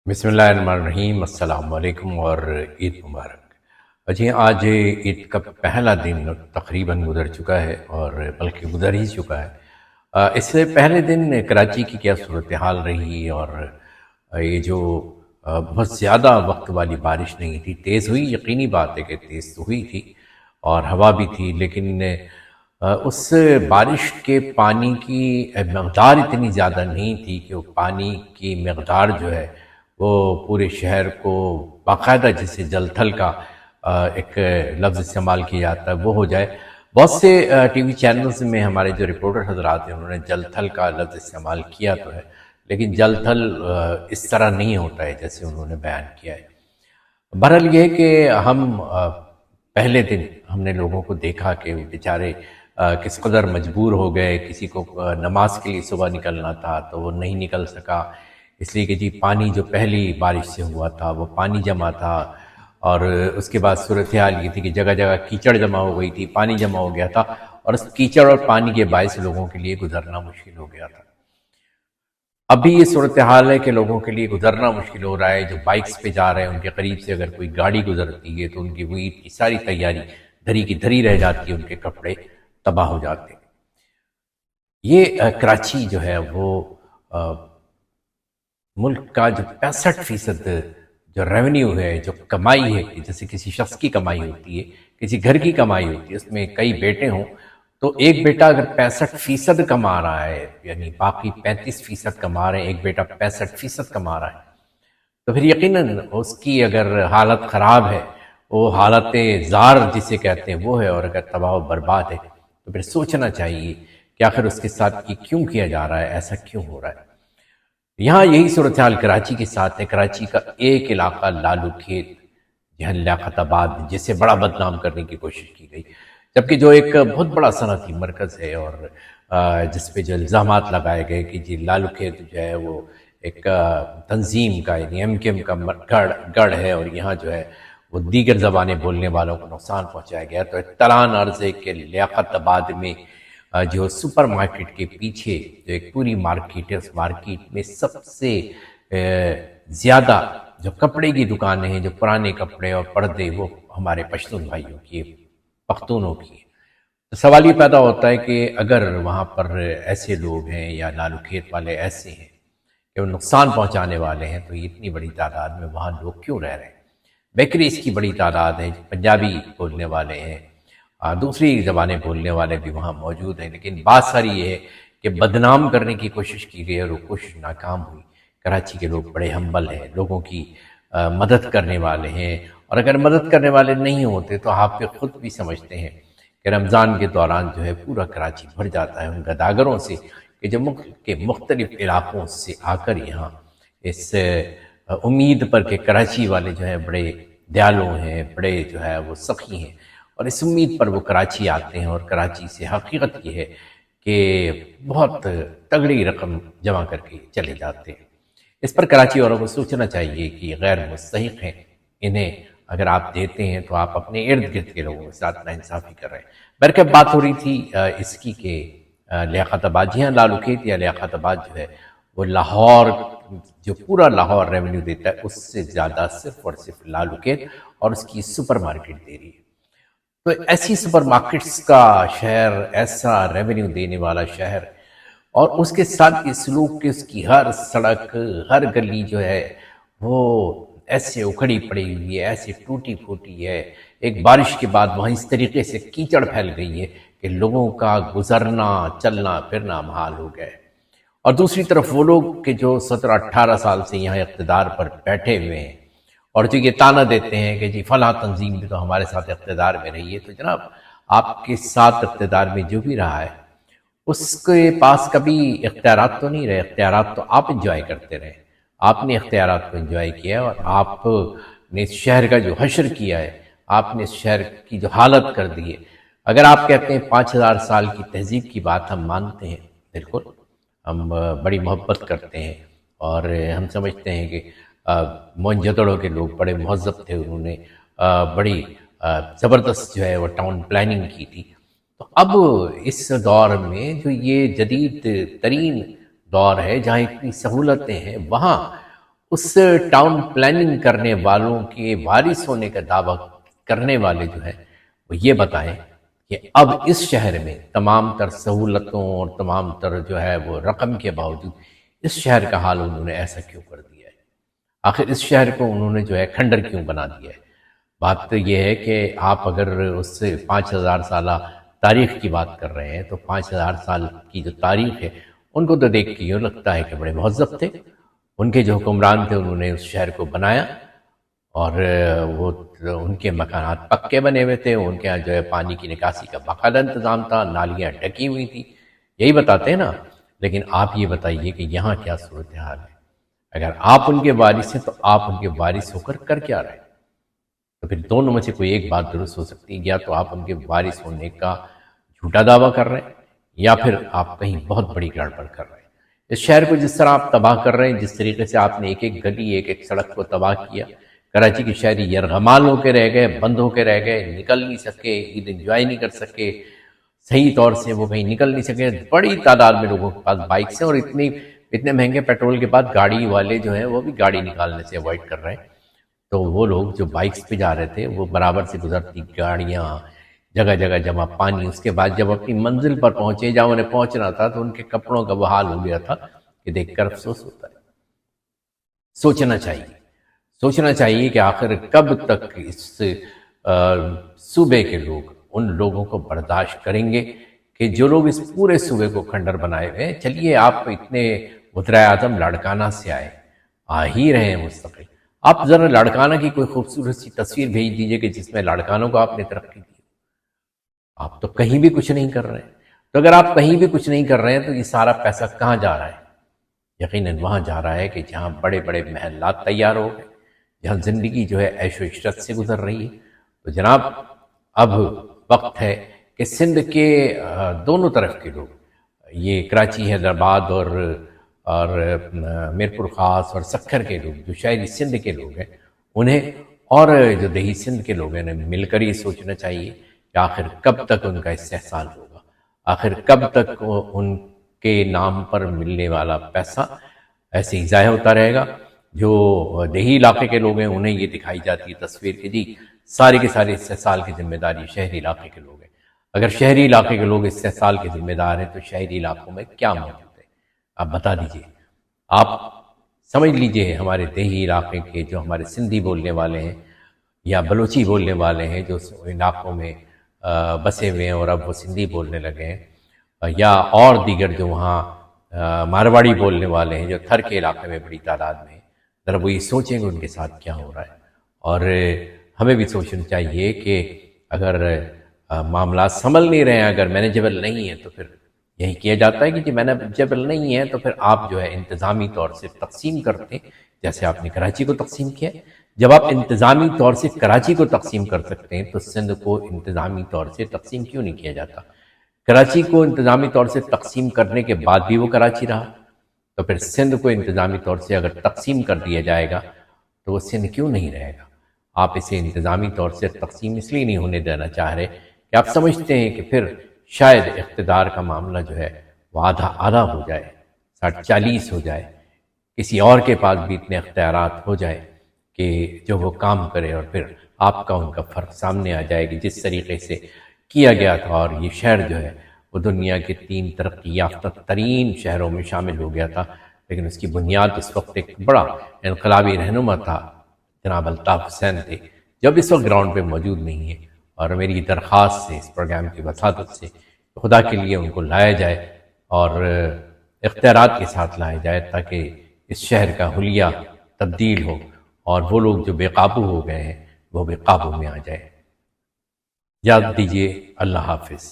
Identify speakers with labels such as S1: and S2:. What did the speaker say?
S1: بسم اللہ الرحمن الرحیم، السلام علیکم اور عید مبارک جی۔ آج عید کا پہلا دن تقریباً گزر چکا ہے اور بلکہ گزر ہی چکا ہے۔ اس سے پہلے دن کراچی کی کیا صورتحال رہی اور یہ جو بہت زیادہ وقت والی بارش نہیں تھی، تیز ہوئی، یقینی بات ہے کہ تیز تو ہوئی تھی اور ہوا بھی تھی، لیکن اس بارش کے پانی کی مقدار اتنی زیادہ نہیں تھی کہ وہ پانی کی مقدار جو ہے وہ پورے شہر کو باقاعدہ، جسے جل تھل کا ایک لفظ استعمال کیا جاتا ہے، وہ ہو جائے۔ بہت سے ٹی وی چینلز میں ہمارے جو رپورٹر حضرات ہیں انہوں نے جل تھل کا لفظ استعمال کیا تو ہے، لیکن جل تھل اس طرح نہیں ہوتا ہے جیسے انہوں نے بیان کیا ہے۔ بہرحال یہ ہے کہ ہم پہلے دن ہم نے لوگوں کو دیکھا کہ وہ بیچارے کس قدر مجبور ہو گئے، کسی کو نماز کے لیے صبح نکلنا تھا تو وہ نہیں نکل سکا، اس لیے کہ جی پانی جو پہلی بارش سے ہوا تھا وہ پانی جمع تھا، اور اس کے بعد صورتحال یہ تھی کہ جگہ جگہ کیچڑ جمع ہو گئی تھی، پانی جمع ہو گیا تھا، اور اس کیچڑ اور پانی کے باعث لوگوں کے لیے گزرنا مشکل ہو گیا تھا۔ اب بھی یہ صورتحال ہے کہ لوگوں کے لیے گزرنا مشکل ہو رہا ہے۔ جو بائکس پہ جا رہے ہیں ان کے قریب سے اگر کوئی گاڑی گزرتی ہے تو ان کی وہ عید کی ساری تیاری دھری کی دھری رہ جاتی ہے، ان کے کپڑے تباہ ہو جاتے ہیں۔ یہ کراچی جو ہے وہ ملک کا جو 65% جو ریونیو ہے، جو کمائی ہے، جیسے کسی شخص کی کمائی ہوتی ہے، کسی گھر کی کمائی ہوتی ہے، اس میں کئی بیٹے ہوں تو ایک بیٹا اگر 65% کما رہا ہے، یعنی باقی 35% کما رہے ہیں، ایک بیٹا 65% کما رہا ہے، تو پھر یقیناً اس کی اگر حالت خراب ہے، وہ حالت زار جسے کہتے ہیں وہ ہے، اور اگر تباہ و برباد ہے تو پھر سوچنا چاہیے کہ آخر اس کے ساتھ کیوں کیا جا رہا ہے، ایسا کیوں ہو رہا ہے۔ یہاں یہی صورتحال کراچی کے ساتھ ہے۔ کراچی کا ایک علاقہ لالو کھیت، جہاں لیاقت آباد، جسے بڑا بدنام کرنے کی کوشش کی گئی، جبکہ جو ایک بہت بڑا صنعتی مرکز ہے، اور جس پہ جو الزامات لگائے گئے کہ جی لالو کھیت جو ہے وہ ایک تنظیم کا، یعنی ایم کیو ایم کا گڑھ ہے، اور یہاں جو ہے وہ دیگر زبانیں بولنے والوں کو نقصان پہنچایا گیا، تو اطلاع عرض ہے کہ لیاقت آباد میں جو سپر مارکیٹ کے پیچھے جو ایک پوری مارکیٹ ہے، اس مارکیٹ میں سب سے زیادہ جو کپڑے کی دکانیں ہیں، جو پرانے کپڑے اور پردے، وہ ہمارے پشتون بھائیوں کی، پختونوں کی ہے۔ تو سوال یہ پیدا ہوتا ہے کہ اگر وہاں پر ایسے لوگ ہیں یا لالو کھیت والے ایسے ہیں کہ وہ نقصان پہنچانے والے ہیں، تو یہ اتنی بڑی تعداد میں وہاں لوگ کیوں رہ رہے ہیں؟ بیکری اس کی بڑی تعداد ہے، پنجابی بولنے والے ہیں، دوسری زبانیں بولنے والے بھی وہاں موجود ہیں، لیکن بات ساری یہ ہے کہ بدنام کرنے کی کوشش کی گئی اور وہ کوشش ناکام ہوئی۔ کراچی کے لوگ بڑے ہمبل ہیں، لوگوں کی مدد کرنے والے ہیں، اور اگر مدد کرنے والے نہیں ہوتے تو آپ پہ خود بھی سمجھتے ہیں کہ رمضان کے دوران جو ہے پورا کراچی بھر جاتا ہے ان گداگروں سے، کہ جو ملک کے مختلف علاقوں سے آ کر یہاں اس امید پر کہ کراچی والے جو ہیں بڑے دیالو ہیں، بڑے جو ہے وہ سخی ہیں، اور اس امید پر وہ کراچی آتے ہیں، اور کراچی سے حقیقت یہ ہے کہ بہت تگڑی رقم جمع کر کے چلے جاتے ہیں۔ اس پر کراچی والوں کو سوچنا چاہیے کہ یہ غیر مستحق ہیں، انہیں اگر آپ دیتے ہیں تو آپ اپنے ارد گرد کے لوگوں کے ساتھ ناانصافی کر رہے ہیں۔ برکت بات ہو رہی تھی اس کی کہ لیاقت آباد، جی ہاں، لالو کھیت یا لیاقت آباد جو ہے وہ لاہور، جو پورا لاہور ریونیو دیتا ہے اس سے زیادہ صرف اور صرف لالو کھیت اور اس کی سپر مارکیٹ دے رہی ہے۔ تو ایسی سپر مارکیٹس کا شہر، ایسا ریونیو دینے والا شہر، اور اس کے ساتھ یہ سلوک کہ اس کی ہر سڑک، ہر گلی جو ہے وہ ایسے اکھڑی پڑی ہوئی ہے، ایسے ٹوٹی پھوٹی ہے، ایک بارش کے بعد وہاں اس طریقے سے کیچڑ پھیل گئی ہے کہ لوگوں کا گزرنا، چلنا پھرنا محال ہو گیا ہے۔ اور دوسری طرف وہ لوگ کہ جو 17-18 سال سے یہاں اقتدار پر بیٹھے ہوئے ہیں، اور جو یہ تانا دیتے ہیں کہ جی فلاں تنظیم بھی تو ہمارے ساتھ اقتدار میں رہی ہے، تو جناب آپ کے ساتھ اقتدار میں جو بھی رہا ہے اس کے پاس کبھی اختیارات تو نہیں رہے، اختیارات تو آپ انجوائے کرتے رہے، آپ نے اختیارات کو انجوائے کیا، اور آپ نے اس شہر کا جو حشر کیا ہے، آپ نے اس شہر کی جو حالت کر دی ہے۔ اگر آپ کہتے ہیں 5000 سال کی تہذیب کی بات ہم مانتے ہیں، بالکل ہم بڑی محبت کرتے ہیں، اور ہم سمجھتے ہیں کہ موئنجدڑو کے لوگ بڑے مہذب تھے، انہوں نے بڑی زبردست جو ہے وہ ٹاؤن پلاننگ کی تھی۔ تو اب اس دور میں جو یہ جدید ترین دور ہے جہاں اتنی سہولتیں ہیں، وہاں اس ٹاؤن پلاننگ کرنے والوں کے وارث ہونے کا دعویٰ کرنے والے جو ہیں وہ یہ بتائیں کہ اب اس شہر میں تمام تر سہولتوں اور تمام تر جو ہے وہ رقم کے باوجود اس شہر کا حال انہوں نے ایسا کیوں کر دیا ہے؟ آخر اس شہر کو انہوں نے جو ہے کھنڈر کیوں بنا دیا ہے؟ بات تو یہ ہے کہ آپ اگر اس سے 5000 سالہ تاریخ کی بات کر رہے ہیں تو 5000 سال کی جو تاریخ ہے ان کو تو دیکھ کے یوں لگتا ہے کہ بڑے مہذب تھے، ان کے جو حکمران تھے انہوں نے اس شہر کو بنایا، اور وہ ان کے مکانات پکے بنے ہوئے تھے، ان کے یہاں جو ہے پانی کی نکاسی کا باقاعدہ انتظام تھا، نالیاں ڈھکی ہوئی تھی، یہی بتاتے ہیں نا۔ لیکن آپ یہ بتائیے کہ یہاں کیا صورتحال ہے؟ اگر آپ ان کے وارث ہیں تو آپ ان کے وارث ہو کر کیا رہے ہیں؟ تو پھر دونوں میں سے کوئی ایک بات درست ہو سکتی ہے، یا تو آپ ان کے وارث ہونے کا جھوٹا دعویٰ کر رہے ہیں، یا پھر آپ کہیں بہت بڑی گڑبڑ کر رہے ہیں۔ اس شہر کو جس طرح آپ تباہ کر رہے ہیں، جس طریقے سے آپ نے ایک ایک گلی ایک ایک سڑک کو تباہ کیا، کراچی کے شہری یرغمال ہو کے رہ گئے، بند ہو کے رہ گئے، نکل نہیں سکے، عید انجوائے نہیں کر سکے، صحیح طور سے وہ کہیں نکل نہیں سکے۔ بڑی تعداد میں لوگوں کے پاس بائکس ہیں، اور اتنے مہنگے پیٹرول کے بعد گاڑی والے جو ہیں وہ بھی گاڑی نکالنے سے اوائڈ کر رہے ہیں۔ تو وہ لوگ جو بائکس پہ جا رہے تھے وہ برابر سے گزرتی گاڑیاں، جگہ جگہ جمع پانی، اس کے بعد جب اپنی منزل پر پہنچے جہاں انہیں پہنچنا تھا تو ان کے کپڑوں کا وہ حال ہو گیا تھا کہ دیکھ کر افسوس ہوتا ہے۔ سوچنا چاہیے کہ آخر کب تک اس صوبے کے لوگ ان لوگوں کو برداشت کریں گے کہ جو لوگ اس پورے صوبے کو کھنڈر بنائے ہوئے ہیں۔ چلیے آپ اتنے وزرائے اعظم لاڑکانہ سے آ ہی رہے ہیں مستقل، آپ ذرا لاڑکانہ کی کوئی خوبصورت سی تصویر بھیج دیجئے کہ جس میں لاڑکانوں کو آپ نے ترقی دی۔ آپ تو کہیں بھی کچھ نہیں کر رہے ہیں۔ تو اگر آپ کہیں بھی کچھ نہیں کر رہے ہیں تو یہ سارا پیسہ کہاں جا رہا ہے؟ یقیناً وہاں جا رہا ہے کہ جہاں بڑے بڑے محلات تیار ہو گئے، جہاں زندگی جو ہے عیش و عشرت سے گزر رہی ہے۔ تو جناب اب وقت ہے کہ سندھ کے دونوں طرف کے لوگ، یہ کراچی، حیدرآباد اور میرپور خاص اور سکھر کے لوگ، جو شہری سندھ کے لوگ ہیں، انہیں اور جو دیہی سندھ کے لوگ ہیں، انہیں مل کر یہ سوچنا چاہیے کہ آخر کب تک ان کا استحصال ہوگا، آخر کب تک ان کے نام پر ملنے والا پیسہ ایسے ہی ضائع ہوتا رہے گا۔ جو دیہی علاقے کے لوگ ہیں انہیں یہ دکھائی جاتی ہے تصویر کہ جی سارے کے سارے استحصال کی ذمہ داری شہری علاقے کے لوگ ہیں۔ اگر شہری علاقے کے لوگ استحصال کے ذمہ دار ہیں تو شہری علاقوں میں کیا موجود ہے؟ آپ بتا دیجئے۔ آپ سمجھ لیجئے ہمارے دیہی علاقے کے جو ہمارے سندھی بولنے والے ہیں یا بلوچی بولنے والے ہیں جو علاقوں میں بسے ہوئے ہیں اور اب وہ سندھی بولنے لگے ہیں، یا اور دیگر جو وہاں مارواڑی بولنے والے ہیں جو تھر کے علاقے میں بڑی تعداد میں ہیں، ذرا وہ یہ سوچیں گے ان کے ساتھ کیا ہو رہا ہے۔ اور ہمیں بھی سوچنا چاہیے کہ اگر معاملات سنبھل نہیں رہے ہیں، اگر مینیجبل نہیں ہیں، تو پھر یہی کیا جاتا ہے کہ جی مینیجبل نہیں ہے تو پھر آپ جو ہے انتظامی طور سے تقسیم کرتے ہیں، جیسے آپ نے کراچی کو تقسیم کیا۔ جب آپ انتظامی طور سے کراچی کو تقسیم کر سکتے ہیں تو سندھ کو انتظامی طور سے تقسیم کیوں نہیں کیا جاتا؟ کراچی کو انتظامی طور سے تقسیم کرنے کے بعد بھی وہ کراچی رہا، تو پھر سندھ کو انتظامی طور سے اگر تقسیم کر دیا جائے گا تو وہ سندھ کیوں نہیں رہے گا؟ آپ اسے انتظامی طور سے تقسیم اس لیے نہیں ہونے دینا چاہ رہے کہ آپ سمجھتے ہیں کہ پھر شاید اقتدار کا معاملہ جو ہے وہ آدھا ہو جائے، 60-40 ہو جائے، کسی اور کے پاس بھی اتنے اختیارات ہو جائے کہ جو وہ کام کرے، اور پھر آپ کا ان کا فرق سامنے آ جائے کہ جس طریقے سے کیا گیا تھا، اور یہ شہر جو ہے وہ دنیا کے 3 ترقی یافتہ ترین شہروں میں شامل ہو گیا تھا، لیکن اس کی بنیاد اس وقت ایک بڑا انقلابی رہنما تھا، جناب الطاف حسین تھے، جب اس وقت گراؤنڈ پہ موجود نہیں ہے۔ اور میری درخواست سے، اس پروگرام کی وساطت سے، خدا کے لیے ان کو لایا جائے اور اختیارات کے ساتھ لایا جائے تاکہ اس شہر کا حلیہ تبدیل ہو اور وہ لوگ جو بے قابو ہو گئے ہیں وہ بے قابو میں آ جائے۔ یاد دیجیے، اللہ حافظ۔